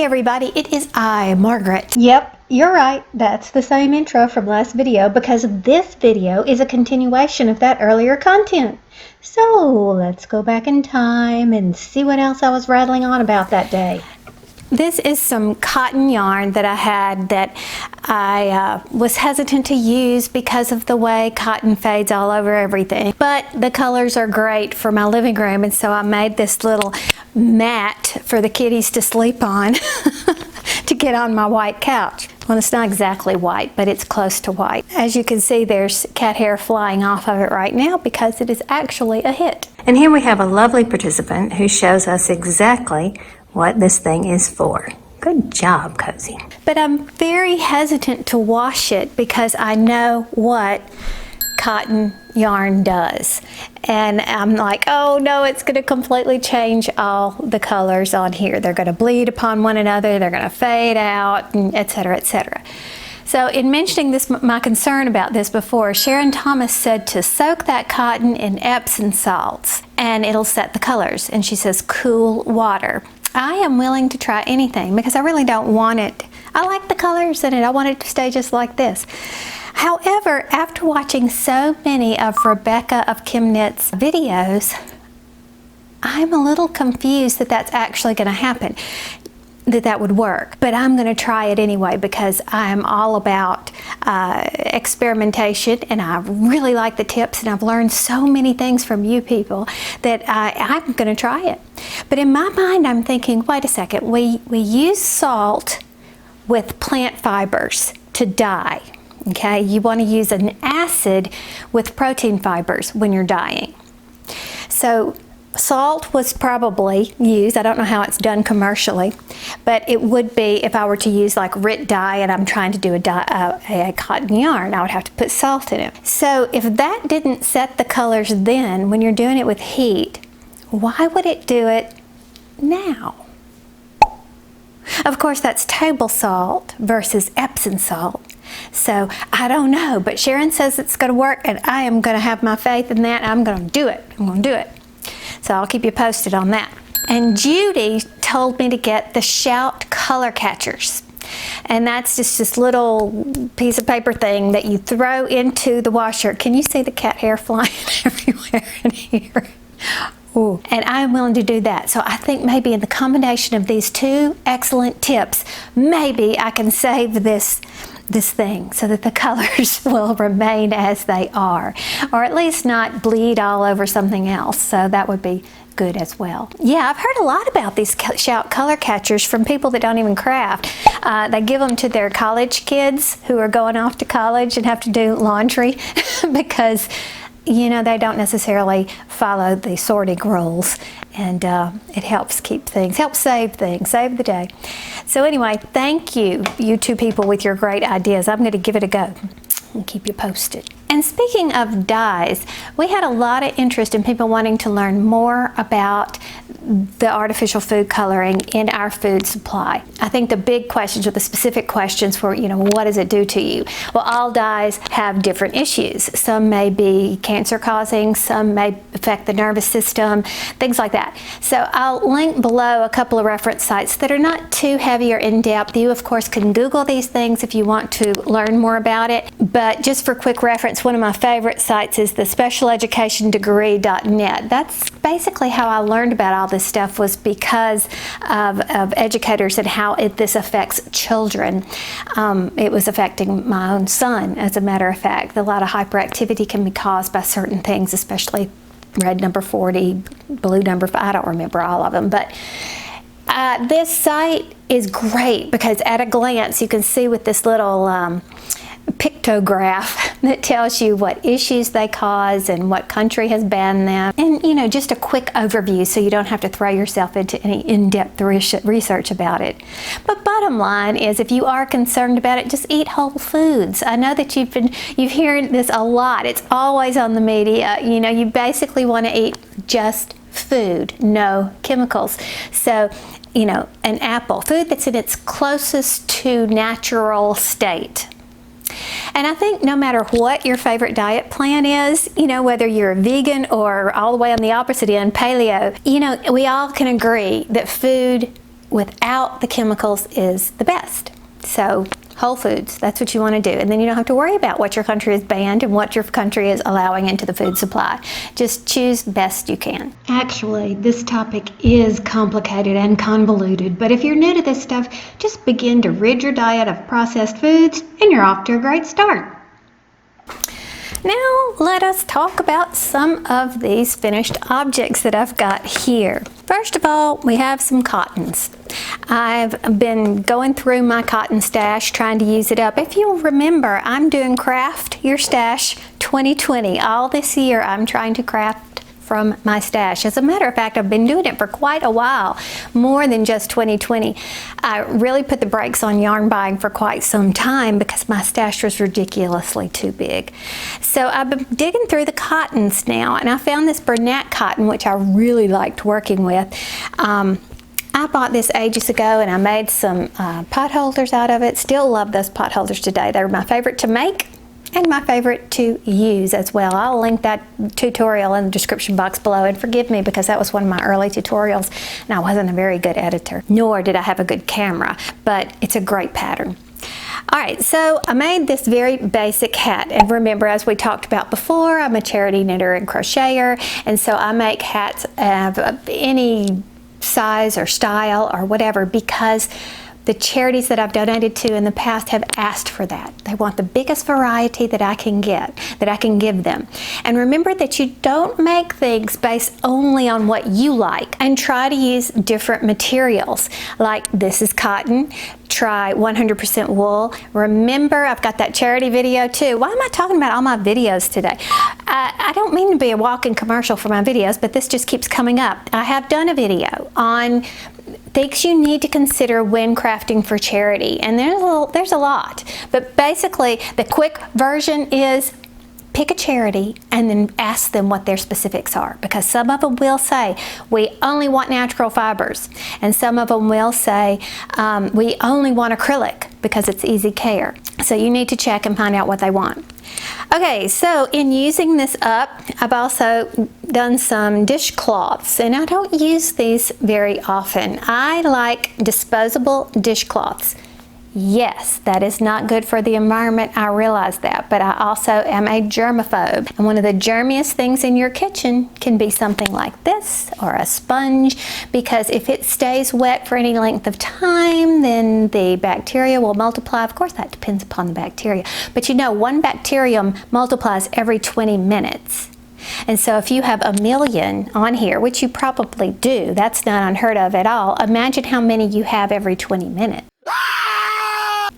Hey everybody, it is I, Margaret. Yep, you're right. That's the same intro from last video because this video is a continuation of that earlier content. So let's go back in time and see what else I was rattling on about that day. This is some cotton yarn that I had that I was hesitant to use because of the way cotton fades all over everything. But the colors are great for my living room, and so I made this little mat for the kitties to sleep on to get on my white couch. Well, it's not exactly white, but it's close to white. As you can see, there's cat hair flying off of it right now because it is actually a hit. And here we have a lovely participant who shows us exactly what this thing is for. Good job, Cozy. But I'm very hesitant to wash it because I know what cotton yarn does. And I'm like, oh no, it's going to completely change all the colors on here. They're going to bleed upon one another, they're going to fade out, etc., etc. So in mentioning this, my concern about this before, Sharon Thomas said to soak that cotton in Epsom salts and it'll set the colors. And she says cool water. I am willing to try anything because I really don't want it. I like the colors in it. I want it to stay just like this. However, after watching so many of Rebecca of Kim Knits videos, I'm a little confused that that's actually going to happen, that would work. But I'm going to try it anyway because I'm all about experimentation, and I really like the tips, and I've learned so many things from you people that I'm going to try it. But in my mind, I'm thinking, wait a second, we use salt with plant fibers to dye. Okay, you want to use an acid with protein fibers when you're dyeing. So salt was probably used. I don't know how it's done commercially, but it would be if I were to use like RIT dye and I'm trying to do a cotton yarn, I would have to put salt in it. So if that didn't set the colors then, when you're doing it with heat, why would it do it now? Of course, that's table salt versus Epsom salt. So I don't know, but Sharon says it's going to work, and I am going to have my faith in that. I'm going to do it. I'm going to do it. So I'll keep you posted on that. And Judy told me to get the Shout color catchers. And that's just this little piece of paper thing that you throw into the washer. Can you see the cat hair flying everywhere in here? Ooh. And I'm willing to do that. So I think maybe in the combination of these two excellent tips, maybe I can save this thing so that the colors will remain as they are, or at least not bleed all over something else. So that would be good as well. Yeah, I've heard a lot about these Shout color catchers from people that don't even craft. They give them to their college kids who are going off to college and have to do laundry because, you know, they don't necessarily follow the sorting rules, and it helps keep things, helps save things, save the day. So anyway, thank you, you two people with your great ideas. I'm going to give it a go and keep you posted. And speaking of dyes, we had a lot of interest in people wanting to learn more about the artificial food coloring in our food supply. I think the big questions, or the specific questions were, you know, what does it do to you? Well, all dyes have different issues. Some may be cancer causing, some may affect the nervous system, things like that. So I'll link below a couple of reference sites that are not too heavy or in-depth. You, of course, can Google these things if you want to learn more about it. But just for quick reference, one of my favorite sites is the specialeducationdegree.net. That's basically how I learned about all this stuff, was because of educators and how this affects children. It was affecting my own son, as a matter of fact. A lot of hyperactivity can be caused by certain things, especially red number 40, blue number 5. I don't remember all of them, but this site is great because at a glance you can see with this little pictograph that tells you what issues they cause and what country has banned them, and you know, just a quick overview so you don't have to throw yourself into any in-depth research about it. But bottom line is, if you are concerned about it, just eat whole foods. I know that you've heard this a lot. It's always on the media. You know, you basically want to eat just food, no chemicals. So, you know, an apple, food that's in its closest to natural state. And I think no matter what your favorite diet plan is, you know, whether you're a vegan or all the way on the opposite end, paleo, you know, we all can agree that food without the chemicals is the best. So whole foods, that's what you want to do. And then you don't have to worry about what your country is banned and what your country is allowing into the food supply. Just choose best you can. Actually, this topic is complicated and convoluted, but if you're new to this stuff, just begin to rid your diet of processed foods and you're off to a great start. Now let us talk about some of these finished objects that I've got here. First of all, we have some cottons. I've been going through my cotton stash trying to use it up. If you'll remember, I'm doing Craft Your Stash 2020. All this year I'm trying to craft from my stash. As a matter of fact, I've been doing it for quite a while, more than just 2020. I really put the brakes on yarn buying for quite some time because my stash was ridiculously too big. So I've been digging through the cottons now, and I found this Bernat cotton, which I really liked working with. I bought this ages ago and I made some pot holders out of it. Still love those pot holders today. They're my favorite to make and my favorite to use as well. I'll link that tutorial in the description box below, and forgive me because that was one of my early tutorials and I wasn't a very good editor, nor did I have a good camera, but it's a great pattern. Alright, so I made this very basic hat, and remember, as we talked about before, I'm a charity knitter and crocheter, and so I make hats of any size or style or whatever because the charities that I've donated to in the past have asked for that. They want the biggest variety that I can get, that I can give them. And remember that you don't make things based only on what you like, and try to use different materials. Like this is cotton, try 100% wool. Remember, I've got that charity video too. Why am I talking about all my videos today? I don't mean to be a walking commercial for my videos, but this just keeps coming up. I have done a video on things you need to consider when crafting for charity, and there's a lot, but basically the quick version is pick a charity and then ask them what their specifics are, because some of them will say we only want natural fibers, and some of them will say we only want acrylic because it's easy care. So you need to check and find out what they want. Okay, so in using this up, I've also done some dishcloths, and I don't use these very often. I like disposable dishcloths. Yes, that is not good for the environment, I realize that, but I also am a germaphobe. And one of the germiest things in your kitchen can be something like this, or a sponge, because if it stays wet for any length of time, then the bacteria will multiply. Of course, that depends upon the bacteria, but you know, one bacterium multiplies every 20 minutes. And so if you have a million on here, which you probably do, that's not unheard of at all, imagine how many you have every 20 minutes.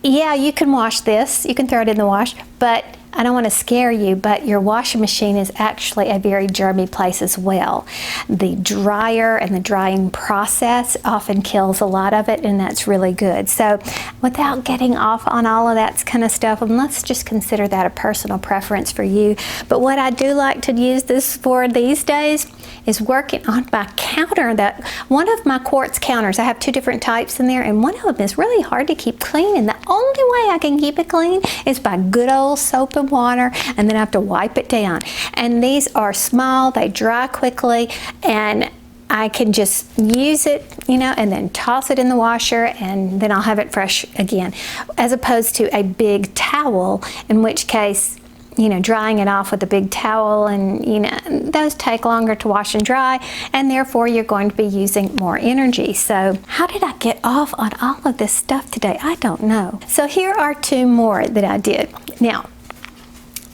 Yeah, you can wash this, you can throw it in the wash, but I don't want to scare you, but your washing machine is actually a very germy place as well. The dryer and the drying process often kills a lot of it, and that's really good. So without getting off on all of that kind of stuff, and let's just consider that a personal preference for you. But what I do like to use this for these days is working on my counter. That one of my quartz counters, I have two different types in there, and one of them is really hard to keep clean, and the only way I can keep it clean is by good old soap and water, and then I have to wipe it down. And these are small, they dry quickly, and I can just use it, you know, and then toss it in the washer, and then I'll have it fresh again, as opposed to a big towel, in which case, you know, drying it off with a big towel, and you know, those take longer to wash and dry, and therefore you're going to be using more energy. So how did I get off on all of this stuff today? I don't know. So here are two more that I did. Now,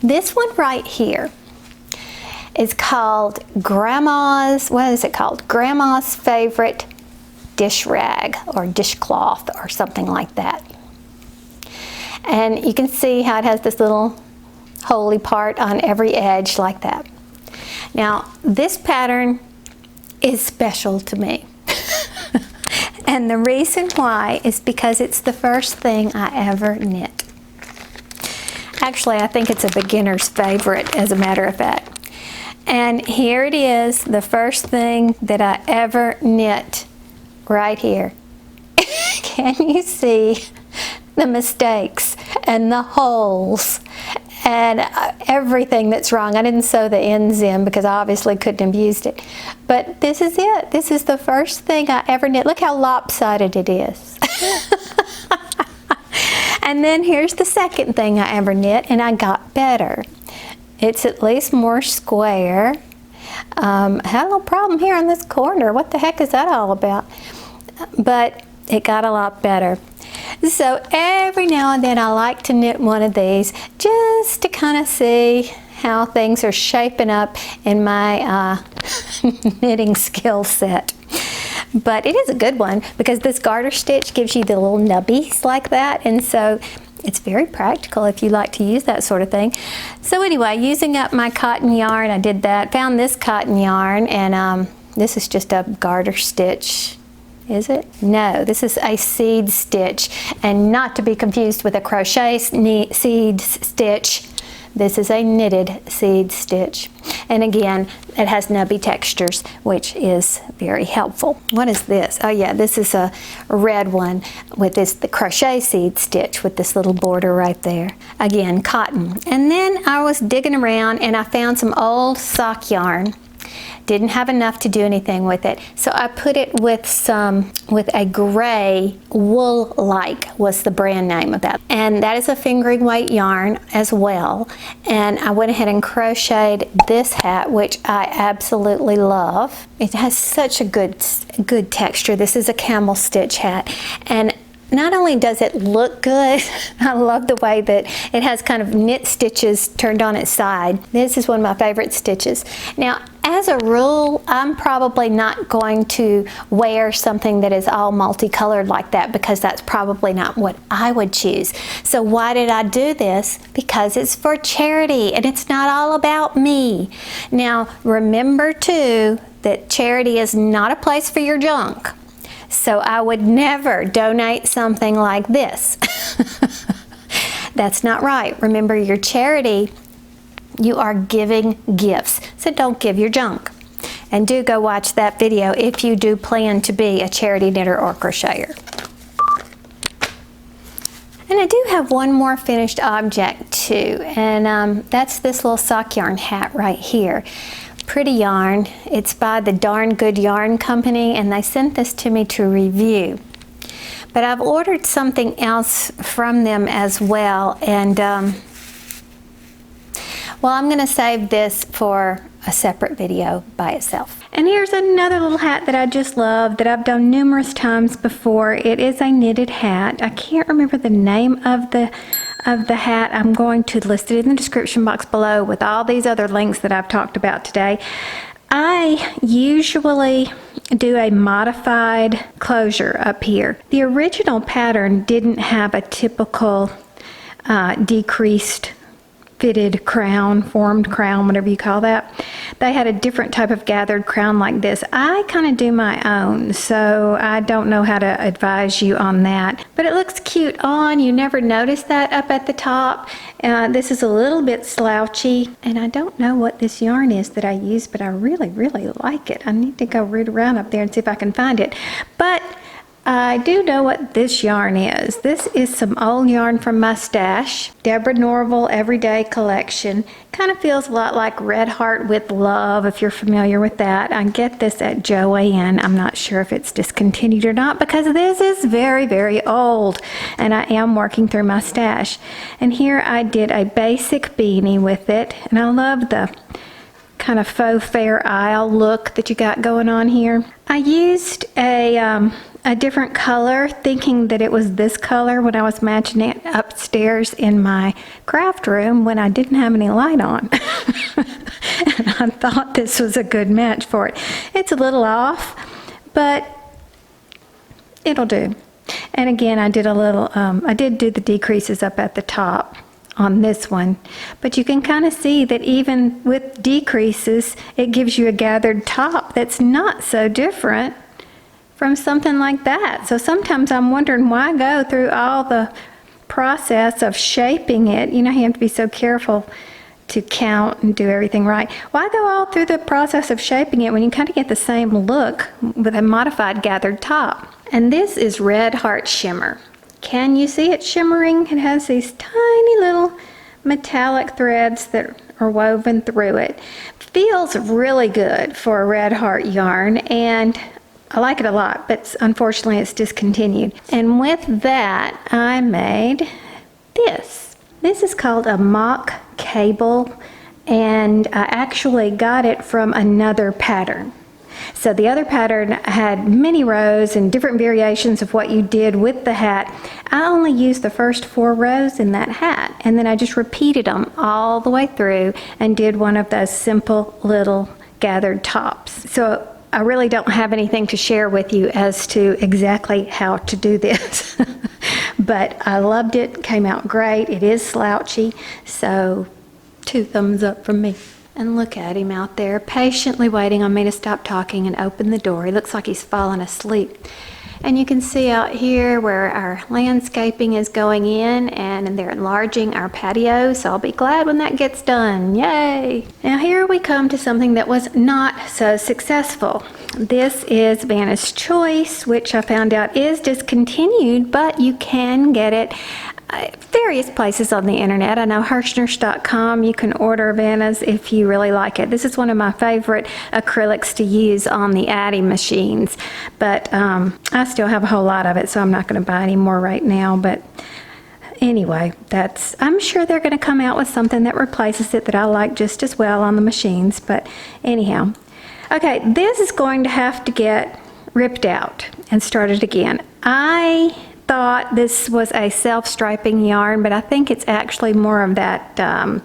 this one right here is called Grandma's, what is it called? Grandma's Favorite Dish Rag or Dishcloth or something like that. And you can see how it has this little holy part on every edge like that. Now, this pattern is special to me. And the reason why is because it's the first thing I ever knit. Actually, I think it's a beginner's favorite, as a matter of fact. And here it is, the first thing that I ever knit, right here. Can you see the mistakes and the holes and everything that's wrong. I didn't sew the ends in because I obviously couldn't have used it. But this is it. This is the first thing I ever knit. Look how lopsided it is. And then here's the second thing I ever knit, and I got better. It's at least more square. Had a little problem here in this corner. What the heck is that all about? But it got a lot better. So every now and then I like to knit one of these just to kind of see how things are shaping up in my knitting skill set. But it is a good one because this garter stitch gives you the little nubbies like that, and so it's very practical if you like to use that sort of thing. So anyway, using up my cotton yarn, I did that. Found this cotton yarn, and this is just a garter stitch. Is it? No, this is a seed stitch, and not to be confused with a crochet seed stitch. This is a knitted seed stitch. And again, it has nubby textures, which is very helpful. What is this? Oh yeah, this is a red one with the crochet seed stitch with this little border right there. Again, cotton. And then I was digging around and I found some old sock yarn. Didn't have enough to do anything with it, so I put it with a gray wool-like was the brand name of that, and that is a fingering weight yarn as well. And I went ahead and crocheted this hat, which I absolutely love. It has such a good texture. This is a camel stitch hat, and not only does it look good, I love the way that it has kind of knit stitches turned on its side. This is one of my favorite stitches. Now, as a rule, I'm probably not going to wear something that is all multicolored like that because that's probably not what I would choose. So why did I do this? Because it's for charity and it's not all about me. Now, remember too that charity is not a place for your junk. So I would never donate something like this. That's not right. Remember, your charity, you are giving gifts. So don't give your junk. And do go watch that video if you do plan to be a charity knitter or crocheter. And I do have one more finished object too, and that's this little sock yarn hat right here. Pretty yarn. It's by the Darn Good Yarn Company, and they sent this to me to review. But I've ordered something else from them as well, and well, I'm going to save this for a separate video by itself. And here's another little hat that I just love that I've done numerous times before. It is a knitted hat. I can't remember the name of the hat. I'm going to list it in the description box below with all these other links that I've talked about today. I usually do a modified closure up here. The original pattern didn't have a typical decreased fitted crown, formed crown, whatever you call that. They had a different type of gathered crown like this. I kind of do my own, so I don't know how to advise you on that. But it looks cute on. You never notice that up at the top. This is a little bit slouchy, and I don't know what this yarn is that I use, but I really, really like it. I need to go root around up there and see if I can find it. But I do know what this yarn is. This is some old yarn from my stash, Deborah Norville Everyday Collection. Kind of feels a lot like Red Heart with Love, if you're familiar with that. I get this at Joann. I'm not sure if it's discontinued or not because this is very, very old, and I am working through my stash. And here I did a basic beanie with it, and I love the kind of faux Fair Isle look that you got going on here. I used a different color, thinking that it was this color when I was matching it upstairs in my craft room when I didn't have any light on. And I thought this was a good match for it. It's a little off, but it'll do. And again, I did a little, I did do the decreases up at the top on this one, but you can kind of see that even with decreases, it gives you a gathered top that's not so different from something like that. So sometimes I'm wondering why go through all the process of shaping it. You know, you have to be so careful to count and do everything right. Why go all through the process of shaping it when you kind of get the same look with a modified gathered top? And this is Red Heart Shimmer. Can you see it shimmering? It has these tiny little metallic threads that are woven through it. Feels really good for a red heart yarn, and I like it a lot, but unfortunately it's discontinued. And with that, I made this. This is called a mock cable, and I actually got it from another pattern. So the other pattern had many rows and different variations of what you did with the hat. I only used the first 4 rows in that hat, and then I just repeated them all the way through and did one of those simple little gathered tops. So I really don't have anything to share with you as to exactly how to do this. But I loved it, came out great. It is slouchy, so 2 thumbs up from me. And look at him out there, patiently waiting on me to stop talking and open the door. He looks like he's fallen asleep. And you can see out here where our landscaping is going in, and they're enlarging our patio, so I'll be glad when that gets done. Yay! Now here we come to something that was not so successful. This is Vanna's Choice, which I found out is discontinued, but you can get it various places on the internet. I know Hirschners.com, you can order Vanna's if you really like it. This is one of my favorite acrylics to use on the Addy machines, but I still have a whole lot of it, so I'm not going to buy any more right now. But anyway, I'm sure they're going to come out with something that replaces it that I like just as well on the machines. But anyhow, okay, this is going to have to get ripped out and started again. I thought this was a self-striping yarn, but I think it's actually more of that, kind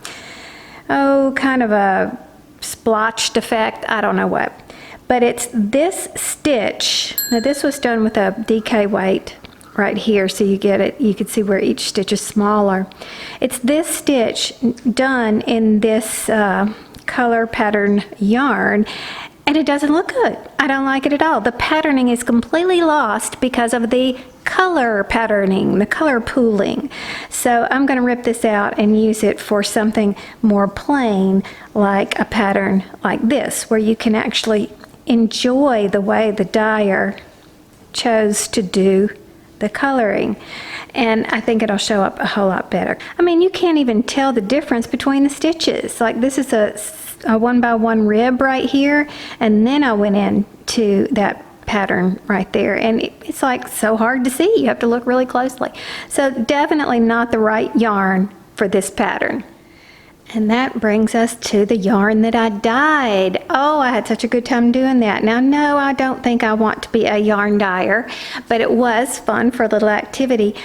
of a splotched effect. I don't know what. But it's this stitch. Now this was done with a DK weight right here, so you get it. You can see where each stitch is smaller. It's this stitch done in this color pattern yarn, and it doesn't look good. I don't like it at all. The patterning is completely lost because of the color patterning, the color pooling. So I'm going to rip this out and use it for something more plain, like a pattern like this, where you can actually enjoy the way the dyer chose to do the coloring. And I think it'll show up a whole lot better. I mean, you can't even tell the difference between the stitches. Like this is a 1x1 rib right here, and then I went into that pattern right there, and it's like so hard to see. You have to look really closely. So definitely not the right yarn for this pattern. And that brings us to the yarn that I dyed. Oh, I had such a good time doing that. Now, no, I don't think I want to be a yarn dyer, but it was fun for a little activity.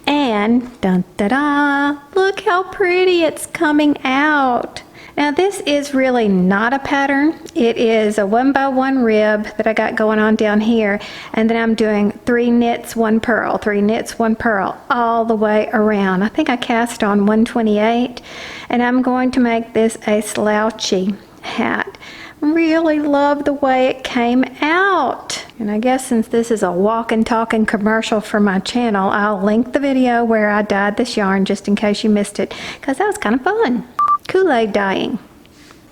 And dun da da, look how pretty it's coming out. Now this is really not a pattern. It is a 1x1 rib that I got going on down here, and then I'm doing 3 knits, 1 purl, 3 knits, 1 purl all the way around. I think I cast on 128, and I'm going to make this a slouchy hat. Really love the way it came out. And I guess since this is a walking, talking commercial for my channel, I'll link the video where I dyed this yarn just in case you missed it, because that was kind of fun. Kool-Aid dyeing.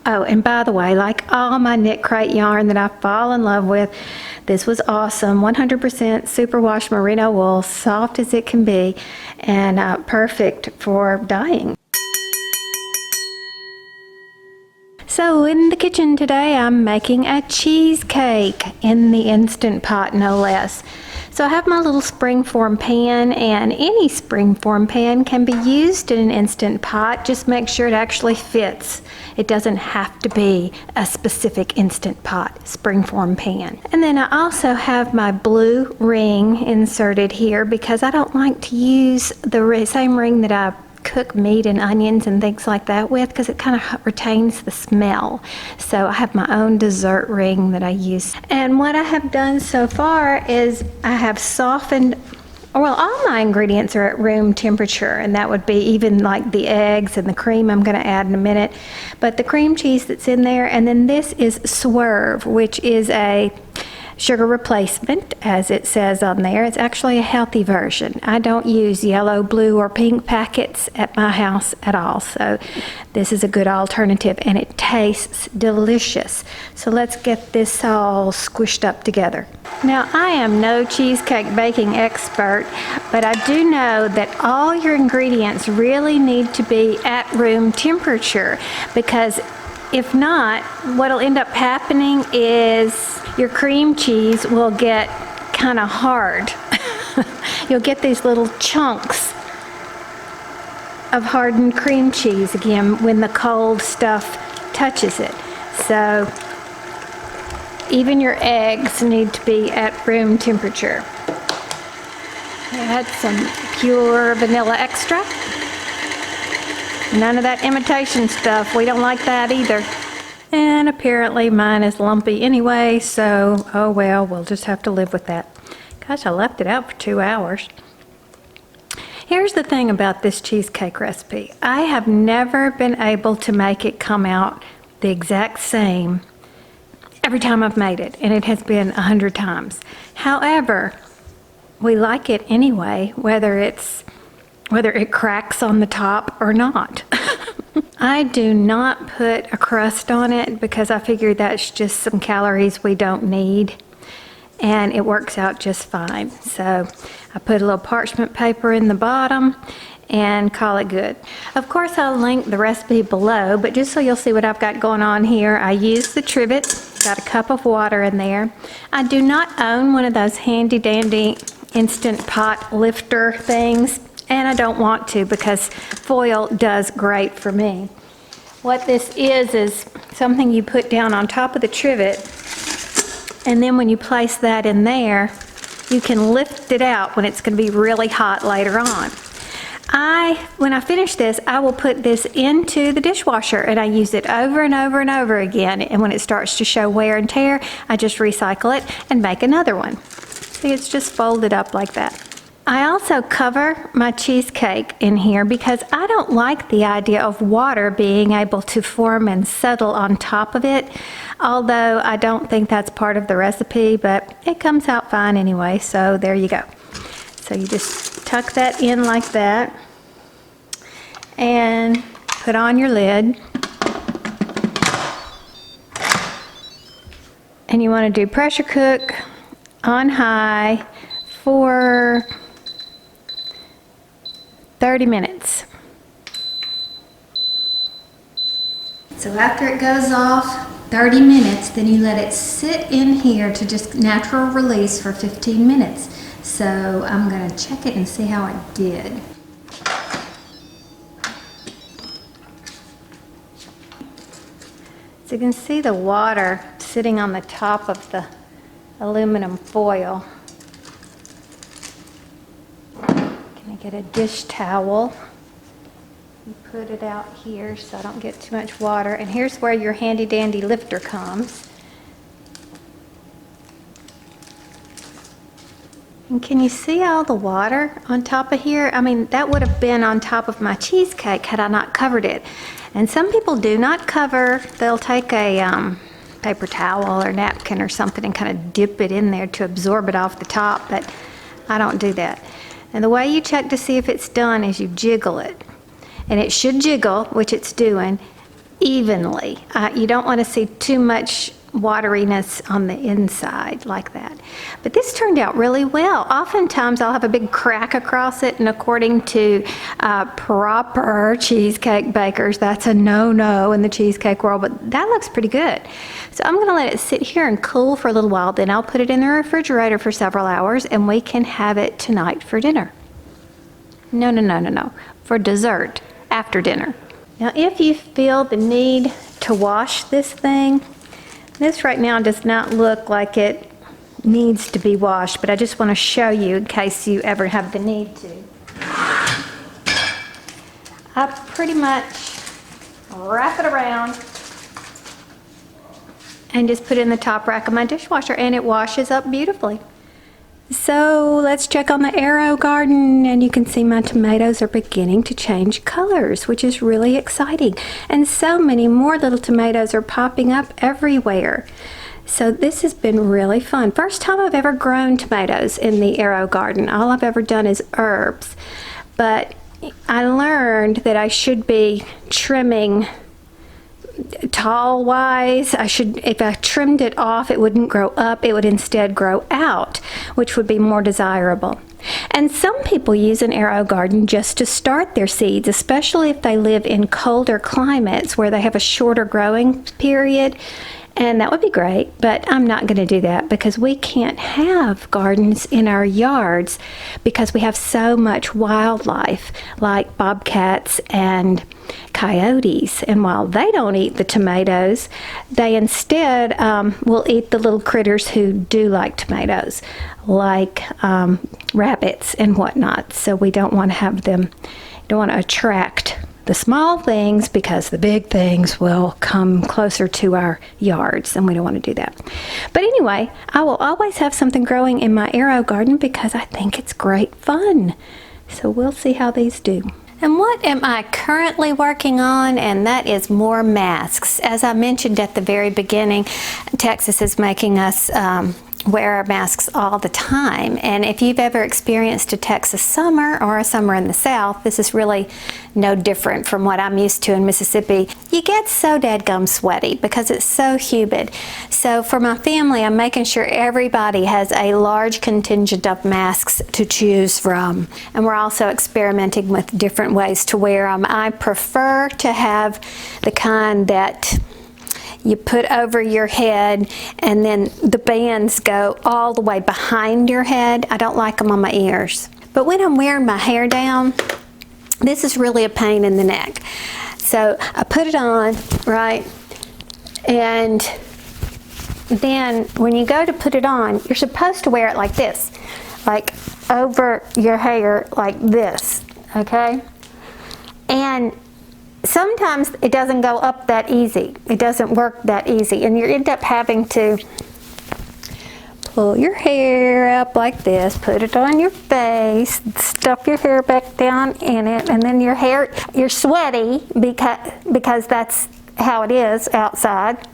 Oh, and by the way, like all my knit crate yarn that I fall in love with, this was awesome. 100% superwash merino wool, soft as it can be, and perfect for dyeing. So in the kitchen today, I'm making a cheesecake in the Instant Pot, no less. So I have my little springform pan, and any springform pan can be used in an Instant Pot. Just make sure it actually fits. It doesn't have to be a specific Instant Pot springform pan. And then I also have my blue ring inserted here because I don't like to use the same ring that I cook meat and onions and things like that with, because it kind of retains the smell. So I have my own dessert ring that I use. And what I have done so far is I have softened, well, all my ingredients are at room temperature, and that would be even like the eggs and the cream I'm going to add in a minute. But the cream cheese that's in there, and then this is Swerve, which is a sugar replacement, as it says on there. It's actually a healthy version. I don't use yellow, blue, or pink packets at my house at all, so this is a good alternative, and it tastes delicious. So let's get this all squished up together. Now, I am no cheesecake baking expert, but I do know that all your ingredients really need to be at room temperature, because if not, what'll end up happening is your cream cheese will get kind of hard. You'll get these little chunks of hardened cream cheese again when the cold stuff touches it. So even your eggs need to be at room temperature. Add some pure vanilla extract. None of that imitation stuff. We don't like that either. And apparently mine is lumpy anyway, so oh well, we'll just have to live with that. Gosh, I left it out for 2 hours. Here's the thing about this cheesecake recipe. I have never been able to make it come out the exact same every time I've made it, and it has been 100 times. However, we like it anyway, whether it cracks on the top or not. I do not put a crust on it because I figure that's just some calories we don't need, and it works out just fine. So I put a little parchment paper in the bottom and call it good. Of course, I'll link the recipe below, but just so you'll see what I've got going on here, I use the trivet, got a cup of water in there. I do not own one of those handy dandy instant pot lifter things, and I don't want to because foil does great for me. What this is something you put down on top of the trivet, and then when you place that in there, you can lift it out when it's going to be really hot later on. When I finish this, I will put this into the dishwasher, and I use it over and over and over again, and when it starts to show wear and tear, I just recycle it and make another one. See, it's just folded up like that. I also cover my cheesecake in here because I don't like the idea of water being able to form and settle on top of it, although I don't think that's part of the recipe, but it comes out fine anyway, so there you go. So you just tuck that in like that and put on your lid. And you want to do pressure cook on high for 30 minutes. So after it goes off 30 minutes, then you let it sit in here to just natural release for 15 minutes. So I'm going to check it and see how it did. So you can see the water sitting on the top of the aluminum foil. Get a dish towel, you put it out here so I don't get too much water, and here's where your handy dandy lifter comes. And can you see all the water on top of here? I mean, that would have been on top of my cheesecake had I not covered it. And some people do not cover, they'll take a paper towel or napkin or something and kind of dip it in there to absorb it off the top, but I don't do that. And the way you check to see if it's done is you jiggle it. And it should jiggle, which it's doing, evenly. You don't want to see too much wateriness on the inside like that. But this turned out really well. Oftentimes I'll have a big crack across it, and according to proper cheesecake bakers, that's a no-no in the cheesecake world, but that looks pretty good. So I'm going to let it sit here and cool for a little while, then I'll put it in the refrigerator for several hours, and we can have it tonight for dinner. No, for dessert after dinner. Now if you feel the need to wash this thing, this right now does not look like it needs to be washed, but I just want to show you in case you ever have the need to. I pretty much wrap it around and just put it in the top rack of my dishwasher, and it washes up beautifully. So let's check on the Aero garden, and you can see my tomatoes are beginning to change colors, which is really exciting. And so many more little tomatoes are popping up everywhere. So this has been really fun. First time I've ever grown tomatoes in the Aero garden. All I've ever done is herbs. But I learned that I should be trimming tall wise. If I trimmed it off, it wouldn't grow up, it would instead grow out, which would be more desirable. And some people use an Aero garden just to start their seeds, especially if they live in colder climates where they have a shorter growing period. And that would be great, but I'm not going to do that because we can't have gardens in our yards because we have so much wildlife like bobcats and coyotes. And while they don't eat the tomatoes, they instead will eat the little critters who do like tomatoes, like rabbits and whatnot. So we don't want to have them, don't want to attract the small things because the big things will come closer to our yards and we don't want to do that. But anyway, I will always have something growing in my Aero garden because I think it's great fun. So we'll see how these do. And what am I currently working on? And that is more masks. As I mentioned at the very beginning, Texas is making us wear our masks all the time. And if you've ever experienced a Texas summer or a summer in the South, this is really no different from what I'm used to in Mississippi. You get so dadgum sweaty because it's so humid. So for my family, I'm making sure everybody has a large contingent of masks to choose from. And we're also experimenting with different ways to wear them. I prefer to have the kind that you put over your head and then the bands go all the way behind your head. I don't like them on my ears. But when I'm wearing my hair down, this is really a pain in the neck. So I put it on, right? And then when you go to put it on, you're supposed to wear it like this, like over your hair like this, okay? And sometimes it doesn't go up that easy. It doesn't work that easy. And you end up having to pull your hair up like this, put it on your face, stuff your hair back down in it, and then you're sweaty because that's how it is outside.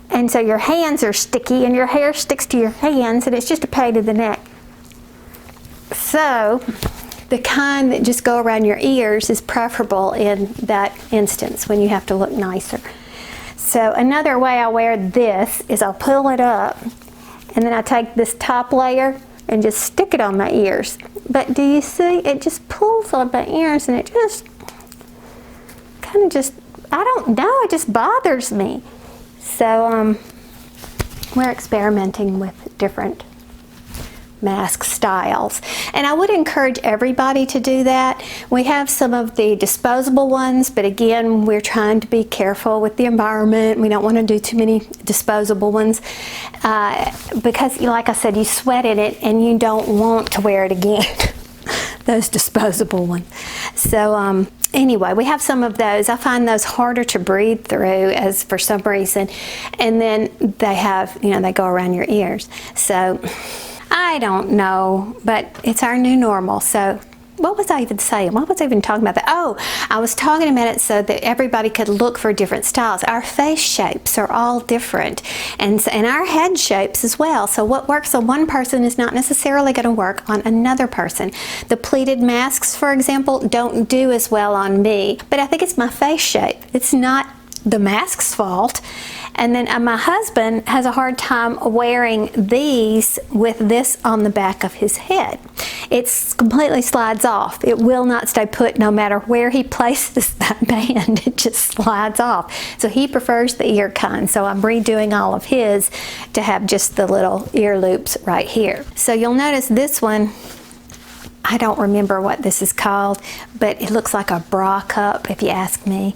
And so your hands are sticky and your hair sticks to your hands and it's just a pain in the neck. So the kind that just go around your ears is preferable in that instance when you have to look nicer. So another way I wear this is I'll pull it up and then I take this top layer and just stick it on my ears. But do you see, it just pulls on my ears and it just kind of just, I don't know, it just bothers me. So we're experimenting with different mask styles. And I would encourage everybody to do that. We have some of the disposable ones, but again, we're trying to be careful with the environment. We don't want to do too many disposable ones because, like I said, you sweat in it and you don't want to wear it again, those disposable ones. So anyway, we have some of those. I find those harder to breathe through as for some reason. And then they have, they go around your ears. So I don't know, but it's our new normal. So what was I even saying? What was I even talking about? Oh, I was talking about it so that everybody could look for different styles. Our face shapes are all different, and our head shapes as well. So what works on one person is not necessarily going to work on another person. The pleated masks, for example, don't do as well on me, but I think it's my face shape. It's not the mask's fault. And then my husband has a hard time wearing these with this on the back of his head. It completely slides off. It will not stay put no matter where he places that band. It just slides off. So he prefers the ear kind. So I'm redoing all of his to have just the little ear loops right here. So you'll notice this one, I don't remember what this is called, but it looks like a bra cup if you ask me.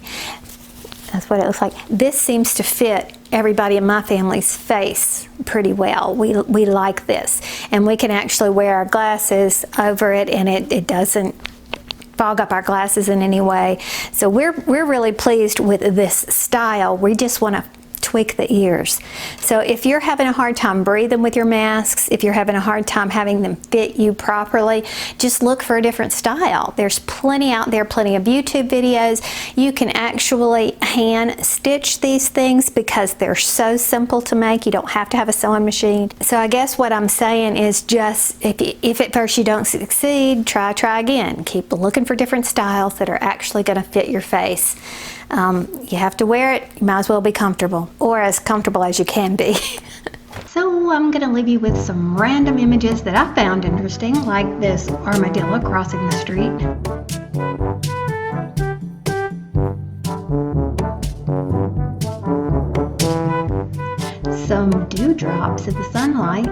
That's what it looks like. This seems to fit everybody in my family's face pretty well. We like this. And we can actually wear our glasses over it and it doesn't fog up our glasses in any way. So we're really pleased with this style. We just want to tweak the ears. So if you're having a hard time breathing with your masks, if you're having a hard time having them fit you properly, just look for a different style. There's plenty out there, plenty of YouTube videos. You can actually hand stitch these things because they're so simple to make. You don't have to have a sewing machine. So I guess what I'm saying is just if at first you don't succeed, try again. Keep looking for different styles that are actually going to fit your face. You have to wear it, you might as well be comfortable, or as comfortable as you can be. So I'm going to leave you with some random images that I found interesting, like this armadillo crossing the street. Some dewdrops in the sunlight.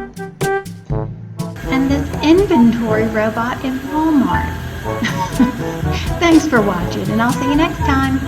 And this inventory robot in Walmart. Thanks for watching, and I'll see you next time.